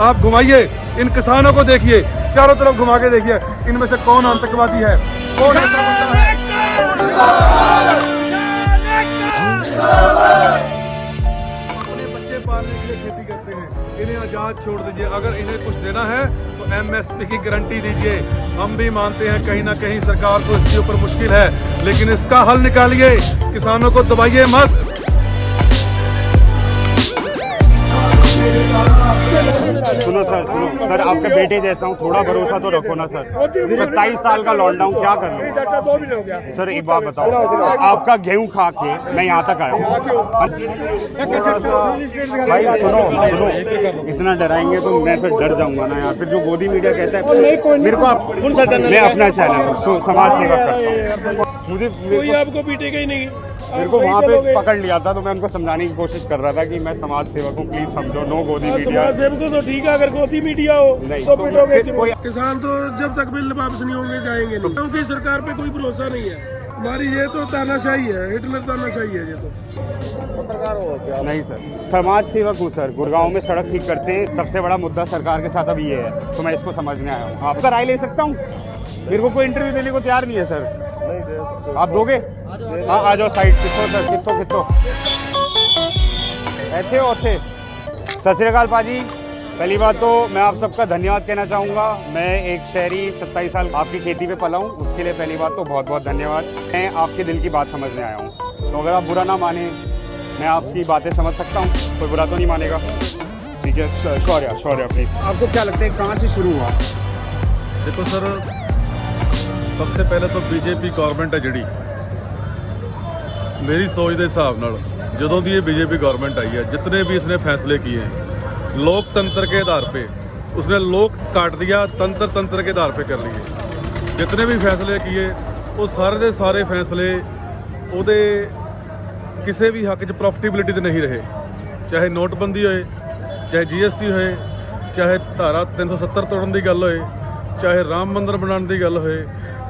आप घुमाइए, इन किसानों को देखिए, चारों तरफ घुमा के देखिए, इनमें से कौन आतंकवादी है, कौन ऐसा बंदा है। अपने बच्चे पालने के लिए खेती करते हैं, इन्हें आजाद छोड़ दीजिए। अगर इन्हें कुछ देना है तो MSP की गारंटी दीजिए। हम भी मानते हैं कहीं ना कहीं सरकार को इसके ऊपर मुश्किल है, लेकिन इसका हल निकालिए, किसानों को दबाइए मत। सुनो सर आपके बेटे जैसा हूँ, थोड़ा भरोसा तो रखो ना सर। 27 साल का लॉकडाउन क्या कर लूँगा सर। एक बात बताओ, आपका गेहूं खा के मैं यहाँ तक आया हूँ। भाई सुनो, इतना डराएंगे तो मैं फिर डर जाऊंगा ना यार। फिर जो गोदी मीडिया कहता है मेरे को, मैं अपना चैनल समाज सेवा करता हूँ, मुझे कोई आपको पीटेगा ही नहीं। मेरे को वहाँ पे पकड़ लिया था तो मैं उनको समझाने की कोशिश कर रहा था कि मैं समाज सेवक हूँ, प्लीज समझो, नो गोदी मीडिया। समाज सेवक तो ठीक है, अगर गोदी मीडिया हो नहीं तो पिटोगे। किसान तो जब तक बिल वापस नहीं होंगे जाएंगे नहीं, क्योंकि सरकार पे कोई भरोसा नहीं है हमारी। ये तो तानाशाही है, हिटलर तानाशाही है ये तो। पत्रकार हो क्या? नहीं सर, समाज सेवक हूँ सर। गुड़गांव में सड़क ठीक करते हैं, सबसे बड़ा मुद्दा सरकार के साथ अभी ये है, तो मैं इसको समझने आया हूँ। आपका राय ले सकता हूँ? मेरे को कोई इंटरव्यू देने को तैयार नहीं है सर। नहीं दे सकते। आप दोगे? हाँ आ जाओ साइड। कितो सर, कितो ऐसे हो थे। सत श्री अकाल पाजी। पहली बात तो मैं आप सबका धन्यवाद कहना चाहूँगा। मैं एक शहरी 27 साल आपकी खेती पे पला हूँ, उसके लिए पहली बात तो बहुत बहुत धन्यवाद। मैं आपके दिल की बात समझने आया हूँ, तो अगर आप बुरा ना माने, मैं आपकी बातें समझ सकता हूँ, कोई बुरा तो नहीं मानेगा। ठीक है, शौर्य प्लीज। आपको क्या लगता है कहाँ से शुरू हुआ? देखो सर, सबसे पहले तो बीजेपी गवर्नमेंट है जिहड़ी, मेरी सोच के हिसाब नाल जदों दी बीजेपी गवर्नमेंट आई है, जितने भी इसने फैसले किए हैं लोकतंत्र के आधार पे, उसने लोक काट दिया, तंत्र के आधार पे कर लिए। जितने भी फैसले किए वो सारे के सारे फैसले ਉਹਦੇ किसी भी हक च प्रॉफिटेबिलिटी तो नहीं रहे। चाहे नोटबंदी होए, चाहे GST होए, चाहे धारा 370 तोड़न की गल होए, चाहे राम मंदिर बनाने की गल होए,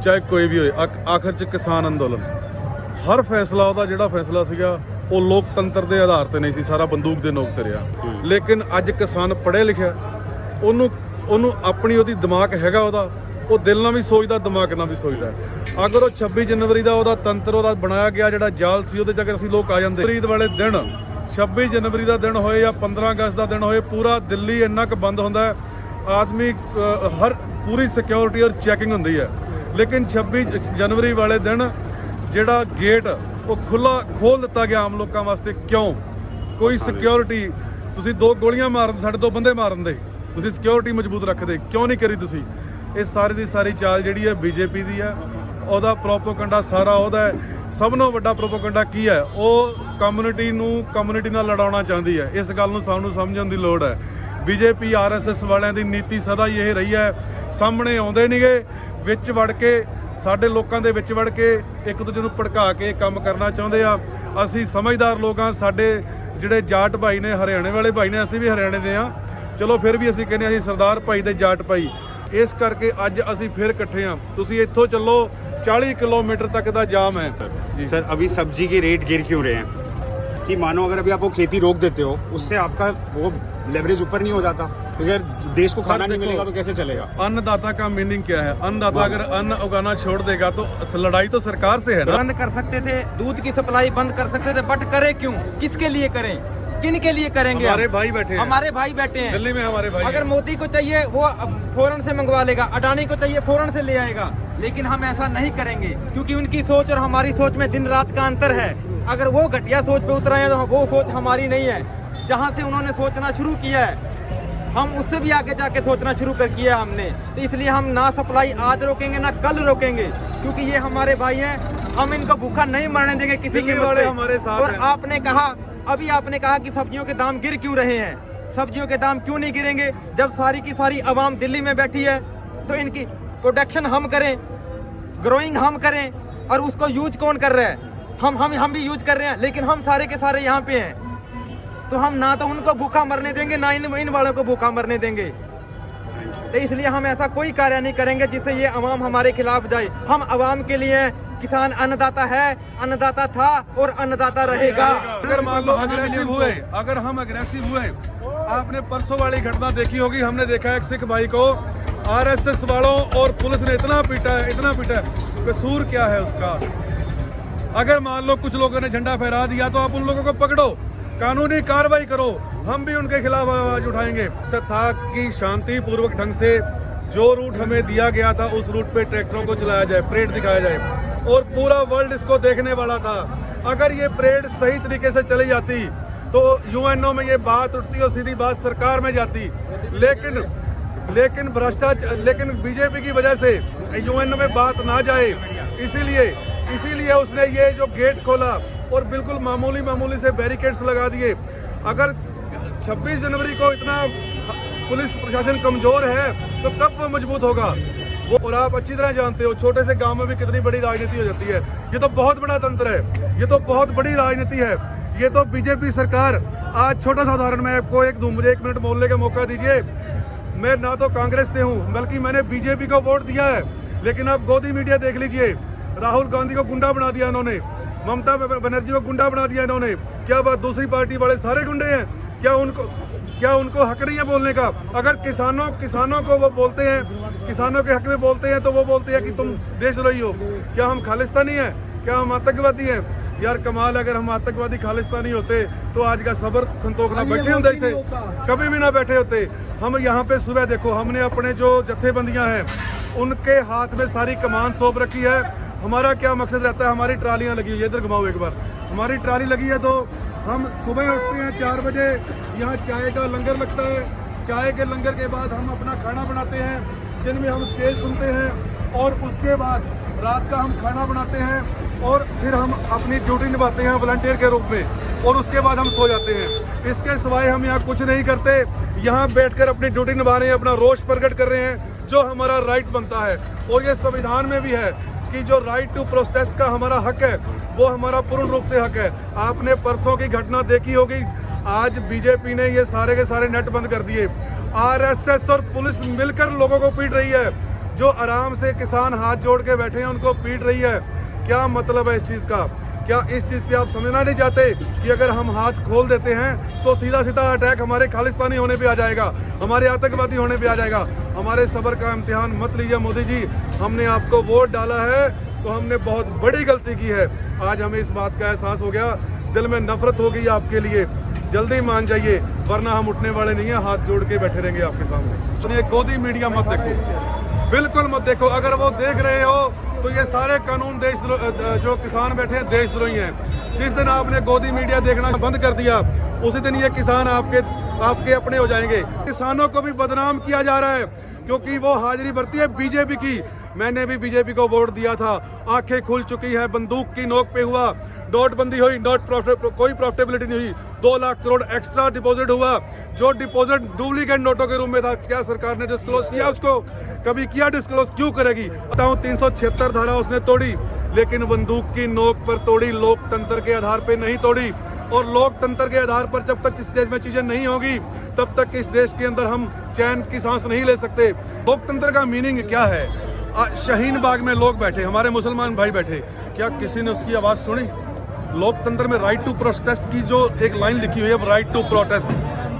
चाहे कोई भी होए, आखिर च किसान अंदोलन, हर फैसला ਉਹਦਾ ਜਿਹੜਾ फैसला ਸੀਗਾ ਉਹ ਲੋਕਤੰਤਰ ਦੇ ਆਧਾਰ ਤੇ ਨਹੀਂ ਸੀ, ਸਾਰਾ ਬੰਦੂਕ ਦੇ ਨੋਕ ਤੇ ਰਿਹਾ। ਲੇਕਿਨ ਅੱਜ ਕਿਸਾਨ ਪੜ੍ਹਿਆ ਲਿਖਿਆ, ਉਹਨੂੰ ਆਪਣੀ ਉਹਦੀ ਦਿਮਾਗ ਹੈਗਾ, ਉਹ ਦਿਲ ਨਾਲ ਵੀ ਸੋਚਦਾ, ਦਿਮਾਗ ਨਾਲ ਵੀ ਸੋਚਦਾ। ਅਗਰ ਉਹ 26 ਜਨਵਰੀ ਦਾ ਉਹਦਾ ਤੰਤਰ ਉਹਦਾ ਬਣਾਇਆ ਗਿਆ ਜਿਹੜਾ ਜਾਲ ਸੀ, ਉਹਦੇ 'ਚ ਅਗਰ ਅਸੀਂ ਲੋਕ ਆ ਜਾਂਦੇ, ਖਰੀਦ ਵਾਲੇ ਦਿਨ 26 ਜਨਵਰੀ ਦਾ ਦਿਨ ਹੋਏ ਜਾਂ 15 ਅਗਸਤ ਦਾ ਦਿਨ ਹੋਏ, ਪੂਰਾ ਦਿੱਲੀ ਇੰਨਾ ਕੁ ਬੰਦ ਹੁੰਦਾ ਹੈ, ਆਦਮੀ ਹਰ ਪੂਰੀ ਸਿਕਿਉਰਿਟੀ ਔਰ ਚੈਕਿੰਗ ਹੁੰਦੀ ਹੈ। ਲੇਕਿਨ 26 ਜਨਵਰੀ ਵਾਲੇ ਦਿਨ ਜਿਹੜਾ ਗੇਟ ਉਹ ਖੁੱਲਾ ਖੋਲ ਦਿੱਤਾ ਗਿਆ ਆਮ ਲੋਕਾਂ ਵਾਸਤੇ। ਕਿਉਂ? ਕੋਈ ਸਿਕਿਉਰਿਟੀ, ਤੁਸੀਂ 2 ਗੋਲੀਆਂ ਮਾਰਨ, ਸਾਡੇ 2 ਬੰਦੇ ਮਾਰਨ ਦੇ, ਤੁਸੀਂ ਸਿਕਿਉਰਿਟੀ ਮਜ਼ਬੂਤ ਰੱਖਦੇ ਕਿਉਂ ਨਹੀਂ ਕਰੀ ਤੁਸੀਂ? ਇਹ ਸਾਰੀ ਦੀ ਸਾਰੀ ਚਾਲ ਜਿਹੜੀ ਹੈ ਬੀਜੇਪੀ ਦੀ ਹੈ, ਉਹਦਾ ਪ੍ਰੋਪੋਗੰਡਾ ਸਾਰਾ ਉਹਦਾ ਹੈ। ਸਭ ਤੋਂ ਵੱਡਾ ਪ੍ਰੋਪੋਗੰਡਾ ਕੀ ਹੈ? ਉਹ ਕਮਿਊਨਿਟੀ ਨਾਲ ਲੜਾਉਣਾ ਚਾਹੁੰਦੀ ਹੈ। ਇਸ ਗੱਲ ਨੂੰ ਸਾਨੂੰ ਸਮਝਣ ਦੀ ਲੋੜ ਹੈ। ਬੀਜੇਪੀ RSS ਵਾਲਿਆਂ ਦੀ ਨੀਤੀ ਸਦਾ ਹੀ ਇਹ ਰਹੀ ਹੈ, ਸਾਹਮਣੇ ਆਉਂਦੇ ਨਹੀਂਗੇ, ਵਿੱਚ ਵੜ ਕੇ ਸਾਡੇ ਲੋਕਾਂ ਦੇ ਵਿੱਚ ਵੜ ਕੇ ਇੱਕ ਦੂਜੇ ਨੂੰ ਭੜਕਾ ਕੇ ਕੰਮ ਕਰਨਾ ਚਾਹੁੰਦੇ ਆ। ਅਸੀਂ ਸਮਝਦਾਰ ਲੋਕ ਹਾਂ, ਸਾਡੇ ਜਿਹੜੇ ਜਾਟ ਭਾਈ ਨੇ, ਹਰਿਆਣੇ ਵਾਲੇ ਭਾਈ ਨੇ, ਅਸੀਂ ਵੀ ਹਰਿਆਣੇ ਦੇ ਹਾਂ, ਚਲੋ ਫਿਰ ਵੀ ਅਸੀਂ ਕਹਿੰਦੇ ਅਸੀਂ ਸਰਦਾਰ ਭਾਈ ਦੇ ਜਾਟ ਭਾਈ। ਇਸ ਕਰਕੇ ਅੱਜ ਅਸੀਂ ਫਿਰ ਇਕੱਠੇ ਹਾਂ। ਤੁਸੀਂ ਇੱਥੋਂ ਚੱਲੋ, 40 किलोमीटर तक का जाम है जी। सर अभी सब्जी के रेट गिर क्यों रहे हैं? कि मानो अगर अभी आप वो खेती रोक देते हो, उससे आपका वो लेवरेज ऊपर नहीं हो जाता? अगर देश को खाना नहीं मिलेगा तो कैसे चलेगा? अन्नदाता का मीनिंग क्या है? अन्नदाता अगर अन्न उगाना छोड़ देगा तो लड़ाई तो सरकार से है ना। बंद कर सकते थे, दूध की सप्लाई बंद कर सकते थे, बट करे क्यों? किसके लिए करें? किन के लिए करेंगे? हमारे भाई बैठे हैं, हमारे भाई बैठे हैं दिल्ली में, हमारे भाई। अगर मोदी को चाहिए वो फौरन से मंगवा लेगा, अडानी को चाहिए फौरन से ले आएगा, लेकिन हम ऐसा नहीं करेंगे, क्योंकि उनकी सोच और हमारी सोच में दिन रात का अंतर है। अगर वो घटिया सोच पे उतर आए हैं तो वो सोच हमारी नहीं है। जहाँ से उन्होंने सोचना शुरू किया है, हम उससे भी आगे जाके सोचना शुरू कर किया हमने। तो इसलिए हम ना सप्लाई आज रोकेंगे ना कल रोकेंगे, क्योंकि ये हमारे भाई हैं, हम इनको भूखा नहीं मरने देंगे किसी के वाले हमारे साथ। और आपने कहा, अभी आपने कहा कि सब्जियों के दाम गिर क्यों रहे हैं? सब्जियों के दाम क्यों नहीं गिरेंगे? जब सारी की सारी आवाम दिल्ली में बैठी है, तो इनकी प्रोडक्शन हम करें, ग्रोइंग हम करें, और उसको यूज कौन कर रहा है? हम भी यूज कर रहे हैं, लेकिन हम सारे के सारे यहाँ पे हैं। तो हम ना तो उनको भूखा मरने देंगे, ना इन वालों को भूखा मरने देंगे। तो इसलिए हम ऐसा कोई कार्य नहीं करेंगे जिससे ये अवाम हमारे खिलाफ जाए। हम अवाम के लिए हैं। किसान अन्नदाता है, अन्नदाता था और अन्नदाता रहेगा। अगर मान लो अग्रेसिव हुए, अगर हम अग्रेसिव हुए आपने परसों वाली घटना देखी होगी, हमने देखा एक सिख भाई को आरएसएस वालों और पुलिस ने इतना पीटा है। कसूर क्या है उसका? अगर मान लो कुछ लोगों ने झंडा फहरा दिया तो आप उन लोगों को पकड़ो, कानूनी कार्रवाई करो, हम भी उनके खिलाफ आवाज उठाएंगे। था कि शांति पूर्वक ढंग से जो रूट हमें दिया गया था उस रूट पे ट्रैक्टरों को चलाया जाए, परेड दिखाया जाए और पूरा वर्ल्ड इसको देखने वाला था। अगर ये परेड सही तरीके से चली जाती तो यूएनओ में ये बात उठती और सीधी बात सरकार में जाती, लेकिन भ्रष्टाचार, लेकिन बीजेपी की वजह से यूएनओ में बात ना जाए, इसीलिए उसने ये जो गेट खोला और बिल्कुल मामूली से बैरिकेड्स लगा दिए। अगर 26 जनवरी को इतना पुलिस प्रशासन कमजोर है तो कब वो मजबूत होगा वो? और आप अच्छी तरह जानते हो छोटे से गांव में भी कितनी बड़ी राजनीति हो जाती है। ये तो बहुत बड़ा तंत्र है, ये तो बहुत बड़ी राजनीति है। ये तो बीजेपी सरकार आज छोटा सा उदाहरण मैं आपको मुझे 1 मिनट बोलने का मौका दीजिए। मैं ना तो कांग्रेस से हूँ बल्कि मैंने बीजेपी को वोट दिया है, लेकिन आप गोदी मीडिया देख लीजिए, राहुल गांधी को गुंडा बना दिया इन्होंने, ममता बनर्जी को गुंडा बना दिया इन्होंने। क्या बात दूसरी पार्टी वाले सारे गुंडे हैं? क्या उनको हक नहीं है बोलने का? अगर किसानों को वो बोलते हैं, किसानों के हक में बोलते हैं तो वो बोलते हैं कि तुम देशद्रोही हो। क्या हम खालिस्तानी हैं? क्या हम आतंकवादी हैं? यार कमाल, अगर हम आतंकवादी खालिस्तानी होते तो आज का सबर संतोख ना बैठे होते थे, कभी भी ना बैठे होते। हम यहाँ पे सुबह देखो, हमने अपने जो जत्थेबंदियां हैं उनके हाथ में सारी कमान सौंप रखी है। हमारा क्या मकसद रहता है? हमारी ट्रालियां लगी हुई है, इधर घुमाओ एक बार, हमारी ट्राली लगी है तो हम सुबह उठते हैं 4 बजे, यहाँ चाय का लंगर लगता है, चाय के लंगर के बाद हम अपना खाना बनाते हैं, दिन में हम स्टेज सुनते हैं और उसके बाद रात का हम खाना बनाते हैं और फिर हम अपनी ड्यूटी निभाते हैं वॉलंटियर के रूप में और उसके बाद हम सो जाते हैं। इसके सिवाय हम यहाँ कुछ नहीं करते, यहाँ बैठकर अपनी ड्यूटी निभा रहे हैं, अपना रोष प्रकट कर रहे हैं जो हमारा राइट बनता है। और ये संविधान में भी है कि जो राइट टू प्रोटेस्ट का हमारा हक है वो हमारा पूर्ण रूप से हक है। आपने परसों की घटना देखी होगी, आज बीजेपी ने ये सारे के सारे नेट बंद कर दिए। आरएसएस और पुलिस मिलकर लोगों को पीट रही है, जो आराम से किसान हाथ जोड़ के बैठे हैं उनको पीट रही है। क्या मतलब है इस चीज़ का? क्या इस चीज़ से आप समझना नहीं चाहते कि अगर हम हाथ खोल देते हैं तो सीधा सीधा अटैक हमारे खालिस्तानी होने पे आ जाएगा, हमारे आतंकवादी होने पे आ जाएगा? हमारे सब्र का इम्तिहान मत लीजिए मोदी जी। हमने आपको वोट डाला है तो हमने बहुत बड़ी गलती की है। आज हमें इस बात का एहसास हो गया, दिल में नफरत हो गई आपके लिए। जल्दी मान जाइए वरना हम उठने वाले नहीं हैं, हाथ जोड़ के बैठे रहेंगे आपके सामने। तो ये गोदी मीडिया मत देखो, बिल्कुल मत देखो। अगर वो देख रहे हो तो ये सारे कानून जो किसान बैठे हैं देशद्रोही हैं। जिस दिन आपने गोदी मीडिया देखना बंद कर दिया उसी दिन ये किसान आपके अपने हो जाएंगे। किसानों को भी बदनाम किया जा रहा है क्योंकि वो हाजिरी भरती है बीजेपी की। मैंने भी बीजेपी को वोट दिया था, आंखें खुल चुकी हैं, बंदूक की नोक पे हुआ, नोटबंदी हुई, कोई प्रॉफिटेबिलिटी नहीं हुई, 2 लाख करोड़ एक्स्ट्रा डिपॉजिट हुआ, जो डिपॉजिट डुप्लीकेट नोटों के रूप में था। क्या सरकार ने डिस्क्लोज किया उसको? कभी किया डिस्क्लोज? क्यों करेगी? बताऊं 376 धारा उसने तोड़ी, लेकिन बंदूक की नोक पर तोड़ी, लोकतंत्र के आधार पर नहीं तोड़ी। और लोकतंत्र के आधार पर जब तक इस देश में चीजें नहीं होगी तब तक इस देश के अंदर हम चैन की सांस नहीं ले सकते। लोकतंत्र का मीनिंग क्या है? शाहीन बाग में लोग बैठे, हमारे मुसलमान भाई बैठे, क्या किसी ने उसकी आवाज सुनी? लोकतंत्र में राइट टू प्रोटेस्ट की जो एक लाइन लिखी हुई है, राइट टू प्रोटेस्ट,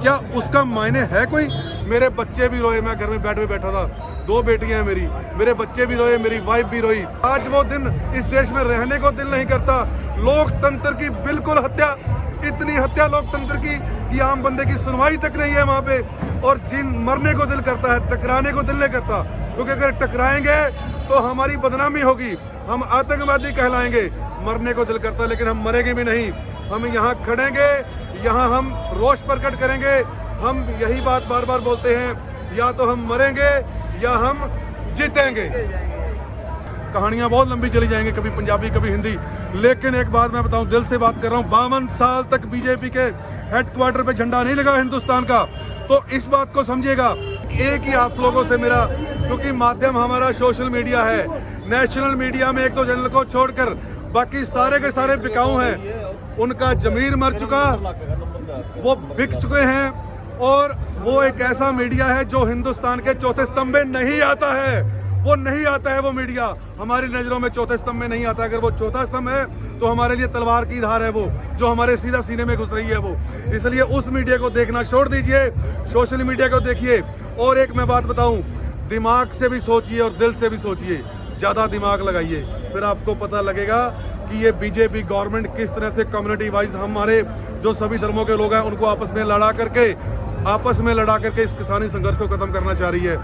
क्या उसका मायने है कोई? मेरे बच्चे भी रोए, मैं घर में बेड पे बैठा था, 2 बेटियां हैं मेरी, मेरे बच्चे भी रोए, मेरी वाइफ भी रोई। आज वो दिन इस देश में रहने को दिल नहीं करता। लोकतंत्र की बिल्कुल हत्या, इतनी हत्या लोकतंत्र की कि आम बंदे की सुनवाई तक नहीं है वहाँ पे। और जिन मरने को दिल करता है, टकराने को दिल नहीं करता, क्योंकि अगर टकराएंगे तो हमारी बदनामी होगी, हम आतंकवादी कहलाएंगे। मरने को दिल करता है लेकिन हम मरेंगे भी नहीं, हम यहाँ खड़ेंगे, यहाँ हम रोष प्रकट करेंगे। हम यही बात बार बार बोलते हैं, या तो हम मरेंगे या हम जीतेंगे। कहानियां बहुत लंबी चली जाएंगी, कभी पंजाबी कभी हिंदी, लेकिन एक बात मैं बताऊं, दिल से बात कर रहा हूं, 52 साल तक बीजेपी के हेडक्वार्टर पे झंडा नहीं लगा हिंदुस्तान का। तो इस बात को समझिएगा। एक ही आप लोगों से मेरा, क्योंकि माध्यम हमारा सोशल मीडिया है, नेशनल मीडिया में 1-2 चैनल को छोड़कर बाकी सारे के सारे बिकाऊ हैं, उनका जमीर मर चुका, वो बिक चुके हैं। और वो एक ऐसा मीडिया है जो हिंदुस्तान के चौथे स्तंभ में नहीं आता है, वो नहीं आता है। वो मीडिया हमारी नजरों में चौथे स्तंभ में नहीं आता। अगर वो चौथा स्तंभ है तो हमारे लिए तलवार की धार है, वो जो हमारे सीधा सीने में घुस रही है वो। इसलिए उस मीडिया को देखना छोड़ दीजिए, सोशल मीडिया को देखिए। और एक मैं बात बताऊं, दिमाग से भी सोचिए और दिल से भी सोचिए, ज्यादा दिमाग लगाइए, फिर आपको पता लगेगा कि ये बीजेपी गवर्नमेंट किस तरह से कम्युनिटी वाइज हमारे जो सभी धर्मों के लोग हैं उनको आपस में लड़ा करके इस किसानी संघर्ष को खत्म करना चाह रही है।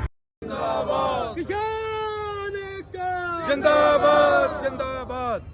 किसान एकता जिंदाबाद जिंदाबाद।